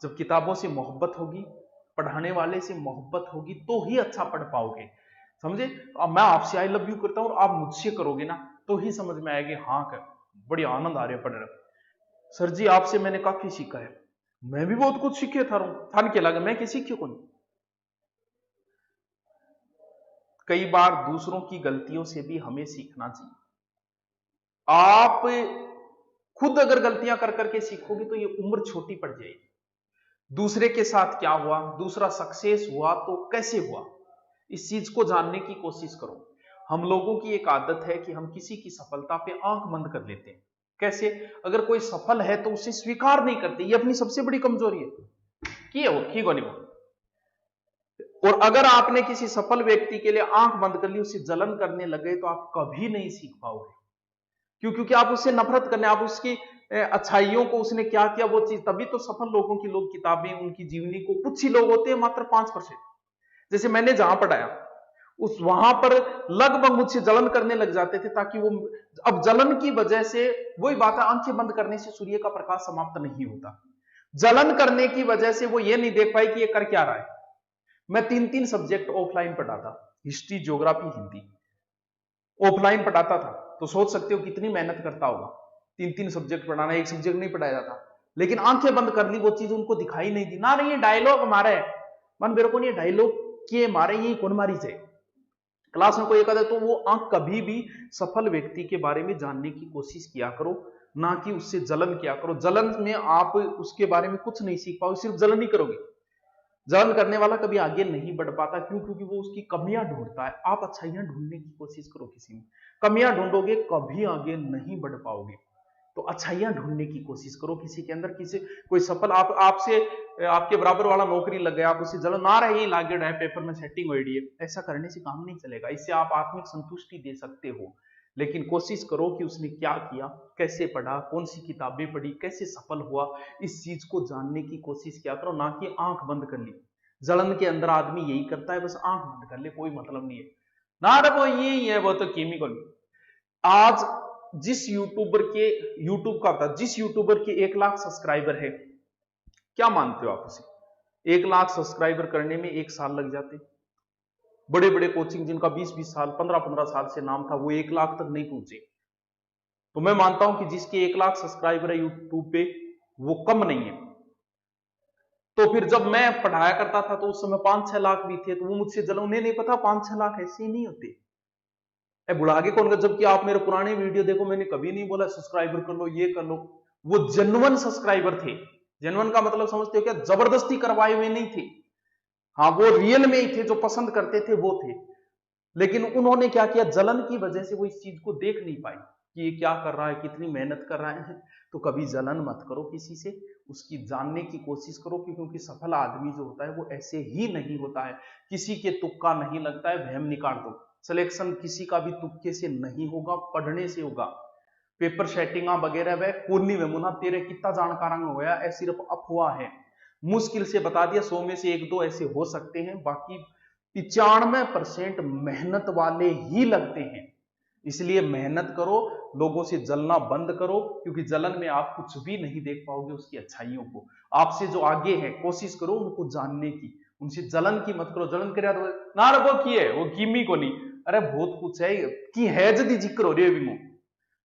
जब किताबों से मोहब्बत होगी, पढ़ाने वाले से मोहब्बत होगी, तो ही अच्छा पढ़ पाओगे। समझे? अब मैं आपसे आई लव यू करता हूं और आप मुझसे करोगे ना, तो ही समझ में आएगी। हाँ कर, बड़ी आनंद आ रहा है पढ़ रहे। सर जी आपसे मैंने काफी सीखा है। मैं भी बहुत कुछ सीखे थान के लगा, मैं क्या सीखे कौन। कई बार दूसरों की गलतियों से भी हमें सीखना चाहिए। आप खुद अगर गलतियां कर करके सीखोगे तो ये उम्र छोटी पड़ जाएगी। दूसरे के साथ क्या हुआ, दूसरा सक्सेस हुआ तो कैसे हुआ, इस चीज को जानने की कोशिश करो। हम लोगों की एक आदत है कि हम किसी की सफलता पे आंख बंद कर लेते हैं। कैसे? अगर कोई सफल है तो उसे स्वीकार नहीं करते, ये अपनी सबसे बड़ी कमजोरी है कि है वो ठीक हो नहीं वो। और अगर आपने किसी सफल व्यक्ति के लिए आंख बंद कर ली, उससे जलन करने लगे, तो आप कभी नहीं सीख पाओगे। क्यों? क्योंकि आप उससे नफरत करने, आप उसकी अच्छाइयों को, उसने क्या किया वो चीज, तभी तो सफल लोगों की लोग किताबें, उनकी जीवनी को, कुछ ही लोग होते हैं मात्र 5%। जैसे मैंने जहां पढ़ाया उस वहां पर लगभग मुझसे जलन करने लग जाते थे, ताकि वो, अब जलन की वजह से वही बात है, आंखें बंद करने से सूर्य का प्रकाश समाप्त नहीं होता। जलन करने की वजह से वो ये नहीं देख पाई कि ये कर क्या रहा है। मैं 3-3 सब्जेक्ट ऑफलाइन पढ़ाता, हिस्ट्री, ज्योग्राफी, हिंदी ऑफलाइन पढ़ाता था। तो सोच सकते हो कितनी मेहनत करता होगा। 3-3 सब्जेक्ट पढ़ाना, एक सब्जेक्ट नहीं पढ़ाया जाता। लेकिन आंखें बंद कर ली, वो चीज उनको दिखाई नहीं दी। ना नहीं ये डायलॉग मारे मन मेरे को नहीं, डायलॉग के मारे ये कौन मारी जाए। क्लास में कोई एक आधा, तो वो आंख कभी भी सफल व्यक्ति के बारे में जानने की कोशिश किया करो, ना कि उससे जलन किया करो। जलन में आप उसके बारे में कुछ नहीं सीख पाओगे, सिर्फ जलन ही करोगे। जलन करने वाला कभी आगे नहीं बढ़ पाता। क्यों? क्योंकि वो उसकी कमियां ढूंढता है। आप अच्छाइयां ढूंढने की कोशिश करो किसी में, कमियां ढूंढोगे कभी आगे नहीं बढ़ पाओगे। तो अच्छाइयां ढूंढने की कोशिश करो किसी के अंदर। किसी कोई सफल आपसे आपके बराबर वाला नौकरी लग गया, आप उसे जलन ना रहे लागे रहे, पेपर में सेटिंग हो रही है, ऐसा करने से काम नहीं चलेगा। इससे आप आत्मिक संतुष्टि दे सकते हो, लेकिन कोशिश करो कि उसने क्या किया, कैसे पढ़ा, कौन सी किताबें पढ़ी, कैसे सफल हुआ, इस चीज को जानने की कोशिश किया करो, ना कि आंख बंद कर ली। जलन के अंदर आदमी यही करता है, बस आंख बंद कर ले, कोई मतलब नहीं है ना रे, वो ये ही है, वो तो केमिकल। आज जिस यूट्यूबर के, यूट्यूब का होता, जिस यूट्यूबर के 1 लाख सब्सक्राइबर है, क्या मानते हो आप उसे? 1 लाख सब्सक्राइबर करने में 1 साल लग जाते। बड़े बड़े कोचिंग जिनका 20-20 साल, 15-15 साल से नाम था, वो 1 लाख तक नहीं पहुंचे। तो मैं मानता हूं कि जिसके 1 लाख सब्सक्राइबर है यूट्यूब पे, वो कम नहीं है। तो फिर जब मैं पढ़ाया करता था तो उस समय 5-6 लाख भी थे, तो वो मुझसे जलन, उन्हें नहीं पता 5-6 लाख ऐसे नहीं होते। बुढ़ा के कौन कर, जबकि आप मेरे पुराने वीडियो देखो, मैंने कभी नहीं बोला सब्सक्राइबर कर लो, ये कर लो। वो जेन्युइन सब्सक्राइबर थे। जेन्युइन का मतलब समझते हो क्या? जबरदस्ती करवाए हुए नहीं थे। हाँ, वो रियल में ही थे, जो पसंद करते थे वो थे। लेकिन उन्होंने क्या किया, जलन की वजह से वो इस चीज को देख नहीं पाई कि ये क्या कर रहा है, कितनी मेहनत कर रहा है। तो कभी जलन मत करो किसी से, उसकी जानने की कोशिश करो, क्योंकि सफल आदमी जो होता है वो ऐसे ही नहीं होता है। किसी के तुक्का नहीं लगता है, वहम निकाल दो। सिलेक्शन किसी का भी तुक्के से नहीं होगा, पढ़ने से होगा। पेपर सेटिंग वगैरह वह कोनी में मुना तेरे कितना जानकार हो गया, ऐसी सिर्फ अफवाह है। मुश्किल से बता दिया, 100 में से 1-2 ऐसे हो सकते हैं, बाकी 95% मेहनत वाले ही लगते हैं। इसलिए मेहनत करो, लोगों से जलना बंद करो, क्योंकि जलन में आप कुछ भी नहीं देख पाओगे उसकी अच्छाइयों को। आपसे जो आगे है, कोशिश करो उनको जानने की, उनसे जलन की मत करो। जलन करे तो ना रखो, की है वो कीमी को नहीं, अरे बहुत कुछ है कि है जदी जिक्र हो रही है भी।